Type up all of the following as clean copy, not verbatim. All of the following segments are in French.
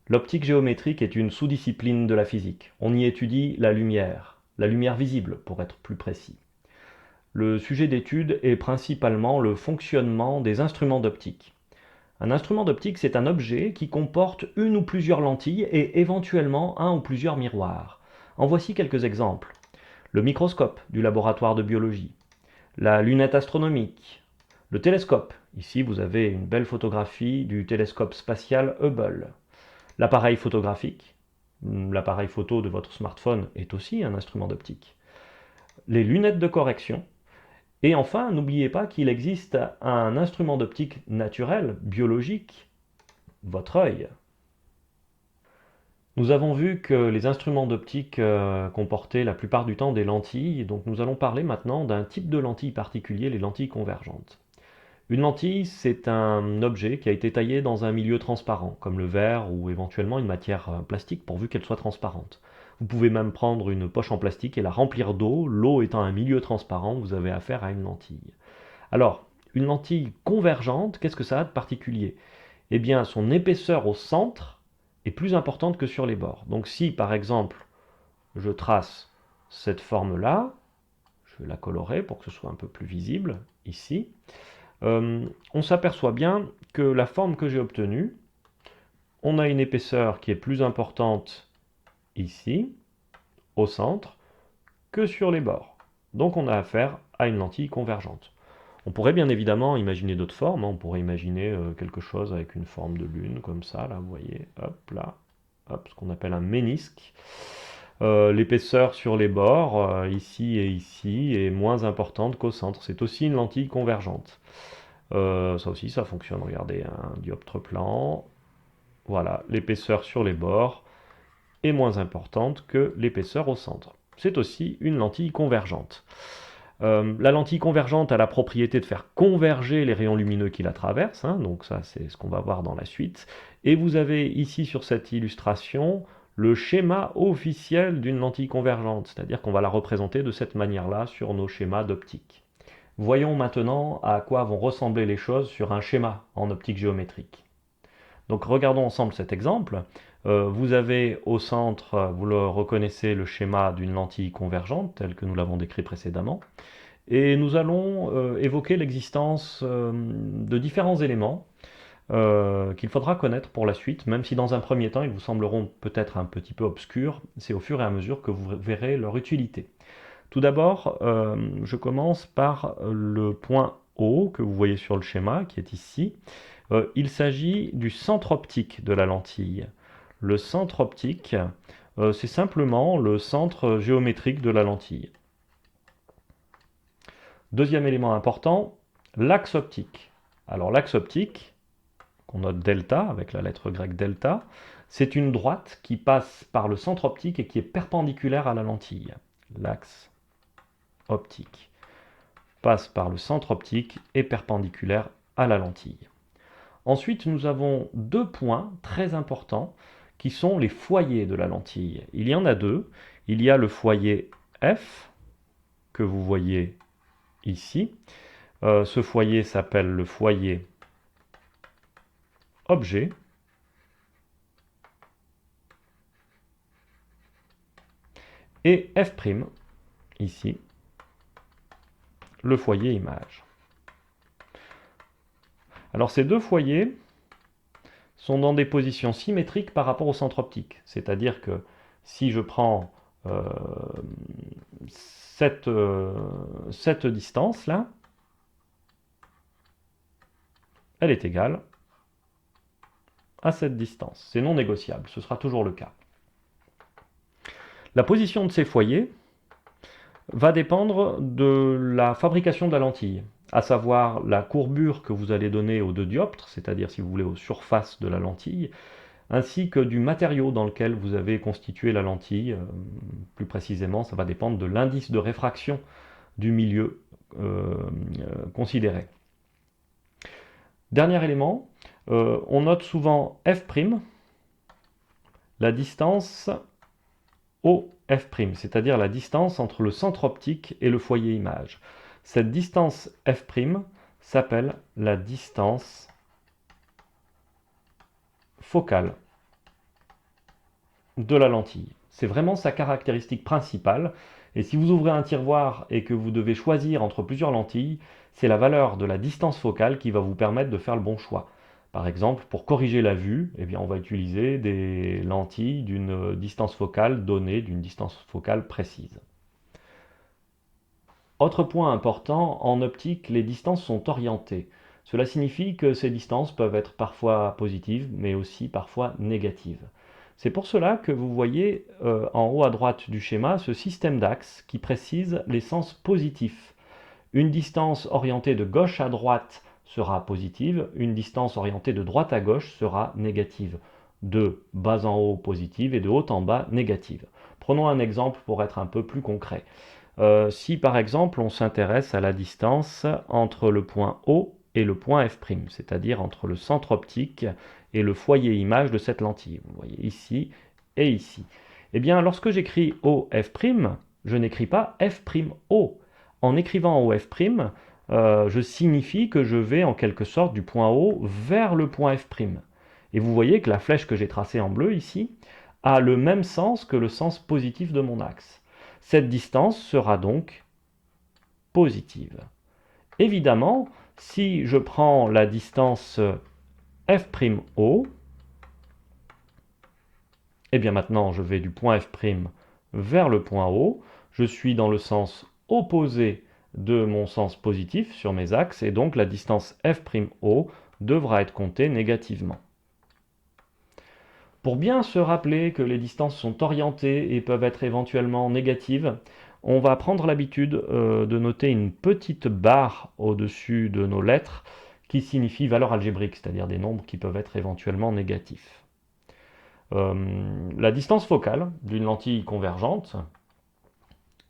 L'optique géométrique est une sous-discipline de la physique. On y étudie la lumière visible pour être plus précis. Le sujet d'étude est principalement le fonctionnement des instruments d'optique. Un instrument d'optique, c'est un objet qui comporte une ou plusieurs lentilles et éventuellement un ou plusieurs miroirs. En voici quelques exemples. Le microscope du laboratoire de biologie, la lunette astronomique, le télescope. Ici, vous avez une belle photographie du télescope spatial Hubble. L'appareil photographique, l'appareil photo de votre smartphone est aussi un instrument d'optique. Les lunettes de correction. Et enfin, n'oubliez pas qu'il existe un instrument d'optique naturel, biologique, votre œil. Nous avons vu que les instruments d'optique comportaient la plupart du temps des lentilles, donc nous allons parler maintenant d'un type de lentille particulier, les lentilles convergentes. Une lentille, c'est un objet qui a été taillé dans un milieu transparent, comme le verre ou éventuellement une matière plastique pourvu qu'elle soit transparente. Vous pouvez même prendre une poche en plastique et la remplir d'eau, l'eau étant un milieu transparent, vous avez affaire à une lentille. Alors, une lentille convergente, qu'est-ce que ça a de particulier? Eh bien, son épaisseur au centre est plus importante que sur les bords. Donc si, par exemple, je trace cette forme-là, je vais la colorer pour que ce soit un peu plus visible, ici, on s'aperçoit bien que la forme que j'ai obtenue, on a une épaisseur qui est plus importante ici, au centre, que sur les bords. Donc on a affaire à une lentille convergente. On pourrait bien évidemment imaginer d'autres formes, hein. On pourrait imaginer quelque chose avec une forme de lune, comme ça, là, vous voyez, hop, là, hop, ce qu'on appelle un ménisque. L'épaisseur sur les bords, ici et ici, est moins importante qu'au centre. C'est aussi une lentille convergente. Ça aussi, ça fonctionne. Regardez, un dioptre plan. Voilà, l'épaisseur sur les bords est moins importante que l'épaisseur au centre. C'est aussi une lentille convergente. La lentille convergente a la propriété de faire converger les rayons lumineux qui la traversent, hein, donc ça c'est ce qu'on va voir dans la suite. Et vous avez ici sur cette illustration le schéma officiel d'une lentille convergente, c'est-à-dire qu'on va la représenter de cette manière-là sur nos schémas d'optique. Voyons maintenant à quoi vont ressembler les choses sur un schéma en optique géométrique. Donc regardons ensemble cet exemple. Vous avez au centre, vous le reconnaissez, le schéma d'une lentille convergente, tel que nous l'avons décrit précédemment. Et nous allons évoquer l'existence de différents éléments qu'il faudra connaître pour la suite, même si dans un premier temps ils vous sembleront peut-être un petit peu obscurs, c'est au fur et à mesure que vous verrez leur utilité. Tout d'abord, je commence par le point O que vous voyez sur le schéma, qui est ici. Il s'agit du centre optique de la lentille. Le centre optique, c'est simplement le centre géométrique de la lentille. Deuxième élément important, l'axe optique. Alors l'axe optique, qu'on note delta avec la lettre grecque delta, c'est une droite qui passe par le centre optique et qui est perpendiculaire à la lentille. L'axe optique passe par le centre optique et perpendiculaire à la lentille. Ensuite, nous avons deux points très importants qui sont les foyers de la lentille. Il y en a deux. Il y a le foyer F, que vous voyez ici. Ce foyer s'appelle le foyer objet. Et F', ici, le foyer image. Alors ces deux foyers sont dans des positions symétriques par rapport au centre optique. C'est-à-dire que si je prends cette distance-là, elle est égale à cette distance. C'est non négociable, ce sera toujours le cas. La position de ces foyers va dépendre de la fabrication de la lentille, à savoir la courbure que vous allez donner aux deux dioptres, c'est-à-dire si vous voulez aux surfaces de la lentille, ainsi que du matériau dans lequel vous avez constitué la lentille. Plus précisément, ça va dépendre de l'indice de réfraction du milieu considéré. Dernier élément, on note souvent F', la distance OF', c'est-à-dire la distance entre le centre optique et le foyer image. Cette distance F' s'appelle la distance focale. de la lentille. C'est vraiment sa caractéristique principale. Et si vous ouvrez un tiroir et que vous devez choisir entre plusieurs lentilles, c'est la valeur de la distance focale qui va vous permettre de faire le bon choix. Par exemple, pour corriger la vue, eh bien, on va utiliser des lentilles d'une distance focale donnée, d'une distance focale précise. Autre point important, en optique, les distances sont orientées. Cela signifie que ces distances peuvent être parfois positives, mais aussi parfois négatives. C'est pour cela que vous voyez en haut à droite du schéma ce système d'axes qui précise les sens positifs. Une distance orientée de gauche à droite sera positive, une distance orientée de droite à gauche sera négative. De bas en haut positive et de haut en bas négative. Prenons un exemple pour être un peu plus concret. Si par exemple on s'intéresse à la distance entre le point O et le point F', c'est-à-dire entre le centre optique et le foyer image de cette lentille, vous voyez ici et ici. Eh bien, lorsque j'écris OF', je n'écris pas F'O. En écrivant OF', je signifie que je vais en quelque sorte du point O vers le point F'. Et vous voyez que la flèche que j'ai tracée en bleu ici a le même sens que le sens positif de mon axe. Cette distance sera donc positive. Évidemment, si je prends la distance F'O, et bien maintenant je vais du point F' vers le point O, je suis dans le sens opposé de mon sens positif sur mes axes, et donc la distance F'O devra être comptée négativement. Pour bien se rappeler que les distances sont orientées et peuvent être éventuellement négatives, on va prendre l'habitude de noter une petite barre au-dessus de nos lettres qui signifie valeur algébrique, c'est-à-dire des nombres qui peuvent être éventuellement négatifs. La distance focale d'une lentille convergente,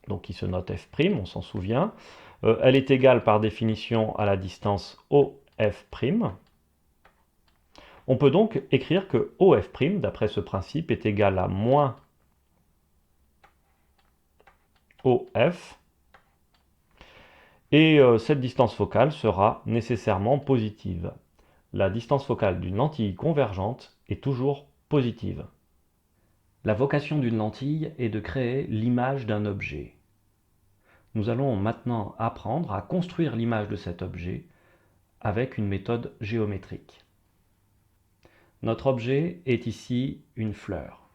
donc qui se note F', on s'en souvient, elle est égale par définition à la distance OF'. On peut donc écrire que OF', d'après ce principe, est égal à moins OF, et cette distance focale sera nécessairement positive. La distance focale d'une lentille convergente est toujours positive. La vocation d'une lentille est de créer l'image d'un objet. Nous allons maintenant apprendre à construire l'image de cet objet avec une méthode géométrique. Notre objet est ici une fleur.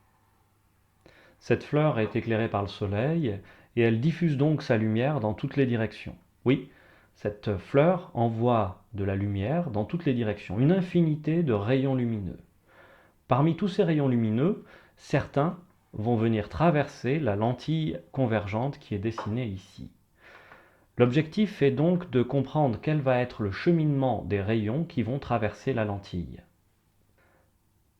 Cette fleur est éclairée par le soleil et elle diffuse donc sa lumière dans toutes les directions. Oui, cette fleur envoie de la lumière dans toutes les directions, une infinité de rayons lumineux. Parmi tous ces rayons lumineux, certains vont venir traverser la lentille convergente qui est dessinée ici. L'objectif est donc de comprendre quel va être le cheminement des rayons qui vont traverser la lentille.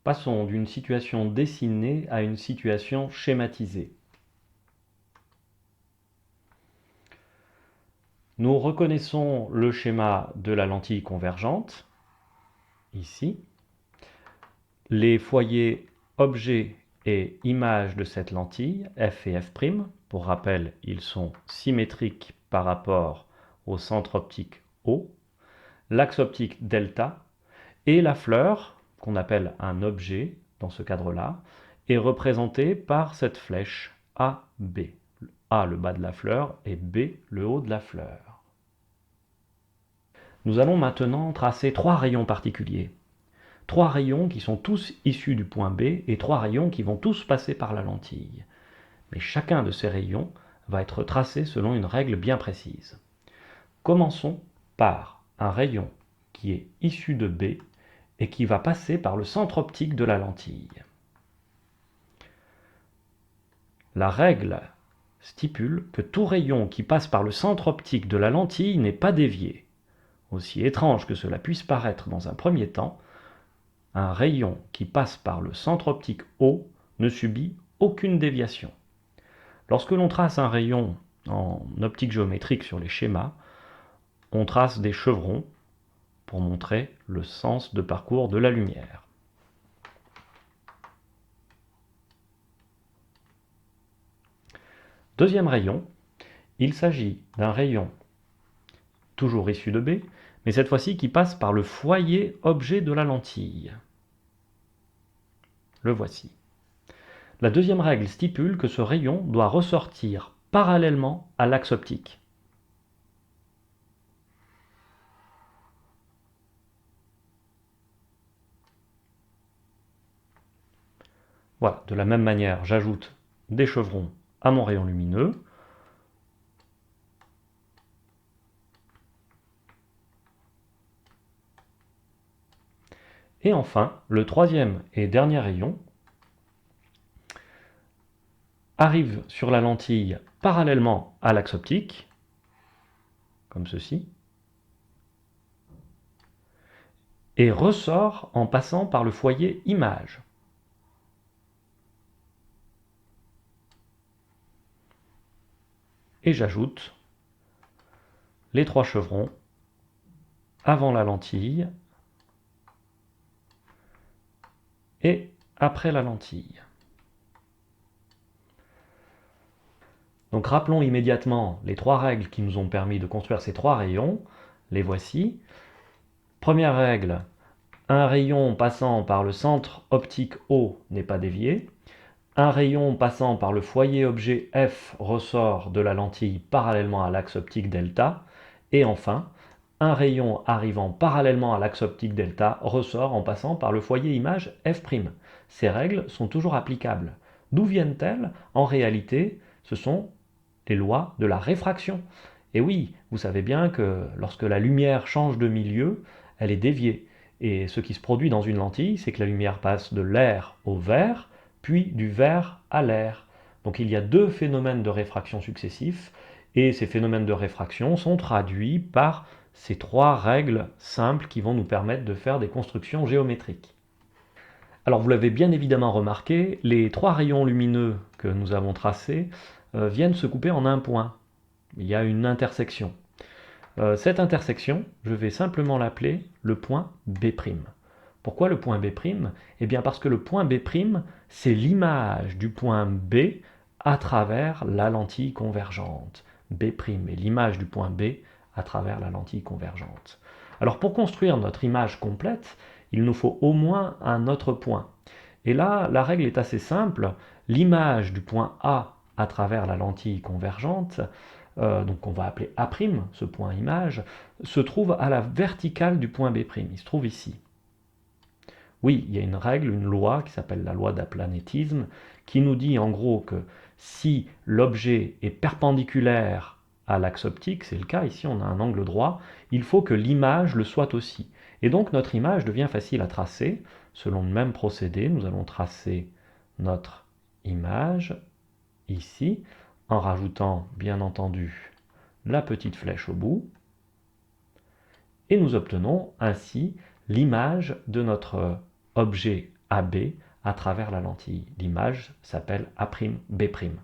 Passons d'une situation dessinée à une situation schématisée. Nous reconnaissons le schéma de la lentille convergente, ici. Les foyers objets et images de cette lentille, F et F', pour rappel, ils sont symétriques par rapport au centre optique O, l'axe optique delta, et la fleur, qu'on appelle un objet dans ce cadre-là, est représentée par cette flèche AB. A le bas de la fleur et B le haut de la fleur. Nous allons maintenant tracer trois rayons particuliers. Trois rayons qui sont tous issus du point B et trois rayons qui vont tous passer par la lentille. Mais chacun de ces rayons va être tracé selon une règle bien précise. Commençons par un rayon qui est issu de B et qui va passer par le centre optique de la lentille. La règle stipule que tout rayon qui passe par le centre optique de la lentille n'est pas dévié. Aussi étrange que cela puisse paraître dans un premier temps, un rayon qui passe par le centre optique O ne subit aucune déviation. Lorsque l'on trace un rayon en optique géométrique sur les schémas, on trace des chevrons pour montrer le sens de parcours de la lumière. Deuxième rayon, il s'agit d'un rayon toujours issu de B, mais cette fois-ci qui passe par le foyer objet de la lentille. Le voici. La deuxième règle stipule que ce rayon doit ressortir parallèlement à l'axe optique. Voilà, de la même manière, j'ajoute des chevrons à mon rayon lumineux. Et enfin, le troisième et dernier rayon arrive sur la lentille parallèlement à l'axe optique, comme ceci, et ressort en passant par le foyer image. Et j'ajoute les 3 chevrons avant la lentille et après la lentille. Donc rappelons immédiatement les 3 règles qui nous ont permis de construire ces 3 rayons. Les voici. Première règle, un rayon passant par le centre optique O n'est pas dévié. Un rayon passant par le foyer objet F ressort de la lentille parallèlement à l'axe optique delta. Et enfin, un rayon arrivant parallèlement à l'axe optique delta ressort en passant par le foyer image F'. Ces règles sont toujours applicables. D'où viennent-elles? En réalité, ce sont les lois de la réfraction. Et oui, vous savez bien que lorsque la lumière change de milieu, elle est déviée. Et ce qui se produit dans une lentille, c'est que la lumière passe de l'air au vert, puis du vert à l'air. Donc il y a 2 phénomènes de réfraction successifs, et ces phénomènes de réfraction sont traduits par ces 3 règles simples qui vont nous permettre de faire des constructions géométriques. Alors vous l'avez bien évidemment remarqué, les 3 rayons lumineux que nous avons tracés viennent se couper en un point. Il y a une intersection. Cette intersection, je vais simplement l'appeler le point B'. Pourquoi le point B'? Eh bien parce que le point B', c'est l'image du point B à travers la lentille convergente. B' est l'image du point B à travers la lentille convergente. Alors pour construire notre image complète, il nous faut au moins un autre point. Et là, la règle est assez simple. L'image du point A à travers la lentille convergente, donc on va appeler A', ce point image, se trouve à la verticale du point B'. Il se trouve ici. Oui, il y a une règle, une loi qui s'appelle la loi d'aplanétisme, qui nous dit en gros que si l'objet est perpendiculaire à l'axe optique, c'est le cas, ici on a un angle droit, il faut que l'image le soit aussi. Et donc notre image devient facile à tracer. Selon le même procédé, nous allons tracer notre image ici, en rajoutant bien entendu la petite flèche au bout, et nous obtenons ainsi l'image de notre objet AB à travers la lentille. L'image s'appelle A'B'.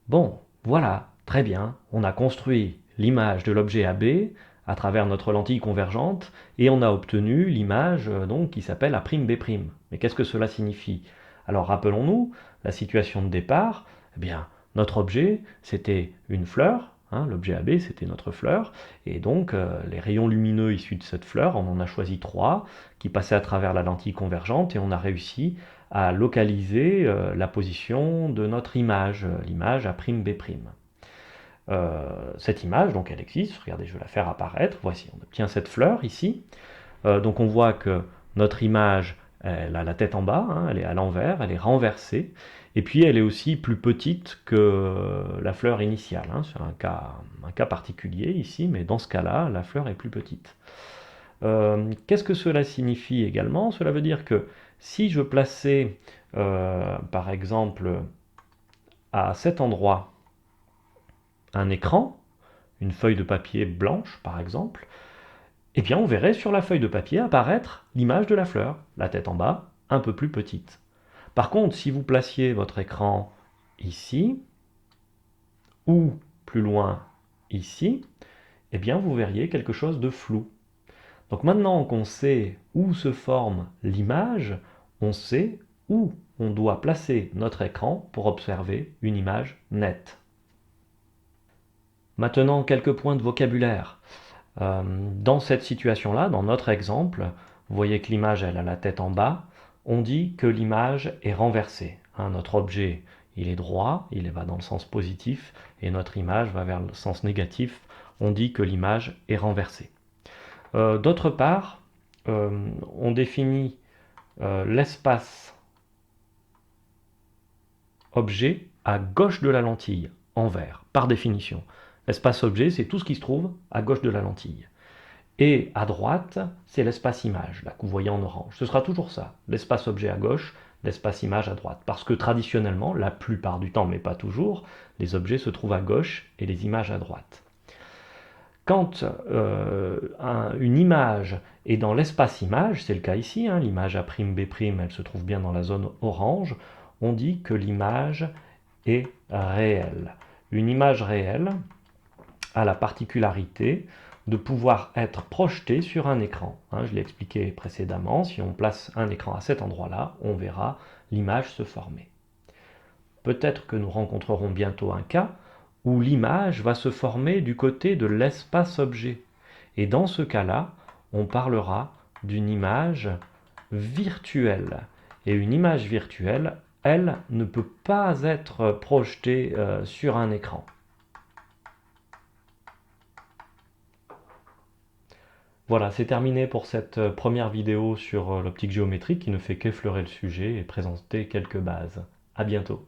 Bon, voilà, très bien, on a construit l'image de l'objet AB à travers notre lentille convergente et on a obtenu l'image donc qui s'appelle A'B'. Mais qu'est-ce que cela signifie? Alors rappelons-nous, la situation de départ, eh bien, notre objet c'était une fleur, hein, l'objet AB c'était notre fleur, et donc les rayons lumineux issus de cette fleur, on en a choisi 3 qui passaient à travers la lentille convergente et on a réussi à localiser la position de notre image, l'image A'B'. Cette image, donc elle existe, regardez, je vais la faire apparaître, voici, on obtient cette fleur ici, donc on voit que notre image, elle a la tête en bas, hein, elle est à l'envers, elle est renversée, et puis elle est aussi plus petite que la fleur initiale, hein, c'est un cas particulier ici, mais dans ce cas-là, la fleur est plus petite. Qu'est-ce que cela signifie également? Cela veut dire que si je plaçais, par exemple, à cet endroit, un écran, une feuille de papier blanche par exemple, eh bien on verrait sur la feuille de papier apparaître l'image de la fleur, la tête en bas, un peu plus petite. Par contre, si vous placiez votre écran ici, ou plus loin ici, eh bien vous verriez quelque chose de flou. Donc maintenant qu'on sait où se forme l'image, on sait où on doit placer notre écran pour observer une image nette. Maintenant, quelques points de vocabulaire. Dans cette situation-là, dans notre exemple, vous voyez que l'image elle a la tête en bas, on dit que l'image est renversée. hein, notre objet, il est droit, il va dans le sens positif, et notre image va vers le sens négatif. On dit que l'image est renversée. D'autre part, on définit l'espace objet à gauche de la lentille, en vert, par définition. L'espace objet, c'est tout ce qui se trouve à gauche de la lentille. Et à droite, c'est l'espace image, là que vous voyez en orange. Ce sera toujours ça, l'espace objet à gauche, l'espace image à droite. Parce que traditionnellement, la plupart du temps, mais pas toujours, les objets se trouvent à gauche et les images à droite. Quand une image est dans l'espace image, c'est le cas ici, hein, l'image A'B', elle se trouve bien dans la zone orange, on dit que l'image est réelle. Une image réelle a la particularité de pouvoir être projetée sur un écran. Hein, je l'ai expliqué précédemment, si on place un écran à cet endroit-là, on verra l'image se former. Peut-être que nous rencontrerons bientôt un cas où l'image va se former du côté de l'espace-objet. Et dans ce cas-là, on parlera d'une image virtuelle. Et une image virtuelle, elle, ne peut pas être projetée sur un écran. Voilà, c'est terminé pour cette première vidéo sur l'optique géométrique qui ne fait qu'effleurer le sujet et présenter quelques bases. À bientôt.